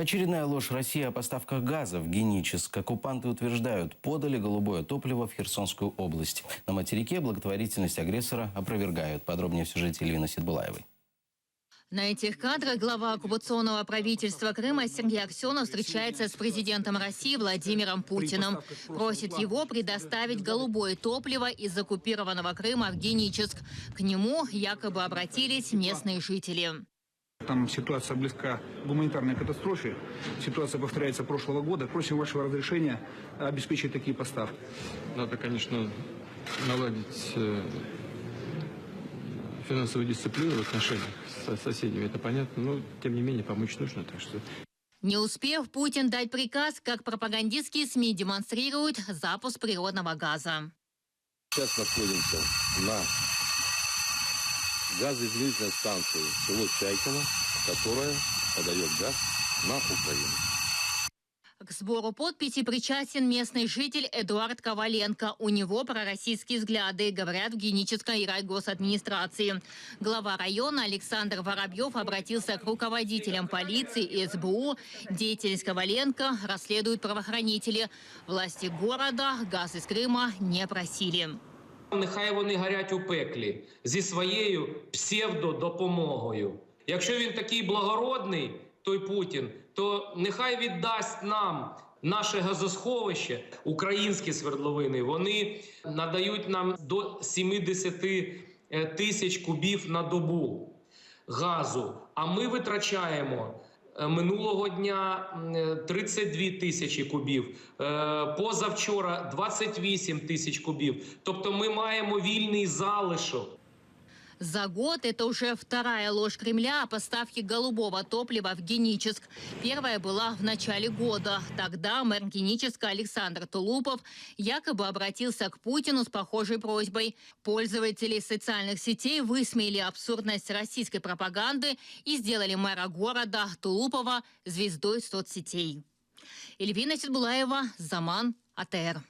Очередная ложь России о поставках газа в Геническ. Оккупанты утверждают, подали голубое топливо в Херсонскую область. На материке благотворительность агрессора опровергают. Подробнее в сюжете Эльвины Сидбулаевой. На этих кадрах глава оккупационного правительства Крыма Сергей Аксенов встречается с президентом России Владимиром Путиным. Просит его предоставить голубое топливо из оккупированного Крыма в Геническ. К нему якобы обратились местные жители. Там ситуация близка к гуманитарной катастрофе. Ситуация повторяется прошлого года. Просим вашего разрешения обеспечить такие поставки. Надо, конечно, наладить финансовую дисциплину в отношениях с соседями, это понятно, но тем не менее помочь нужно, так что... Не успев Путин дать приказ, как пропагандистские СМИ демонстрируют запуск природного газа. Сейчас находимся на газоизмерительной станции село Чайкино, которая подает газ на Украину. К сбору подписей причастен местный житель Эдуард Коваленко. У него пророссийские взгляды, говорят в Генической райгосадминистрации. Глава района Александр Воробьев обратился к руководителям полиции и СБУ. Деятельность Коваленко расследуют правоохранители. Власти города газ из Крима не просили. Нехай вони горять у пеклі зі своєю псевдодопомогою. Якщо він такий благородний, той Путін, то нехай віддасть нам наше газосховище, українські свердловини. Вони надають нам до 70 тисяч кубів на добу газу. А ми витрачаємо минулого дня 32 тисячі кубів, позавчора 28 тисяч кубів. Тобто ми маємо вільний залишок. За год это уже вторая ложь Кремля о поставке голубого топлива в Геническ. Первая была в начале года. Тогда мэр Геническа Александр Тулупов якобы обратился к Путину с похожей просьбой. Пользователи социальных сетей высмеяли абсурдность российской пропаганды и сделали мэра города Тулупова звездой соцсетей. Эльвина Сидбулаева, Заман, АТР.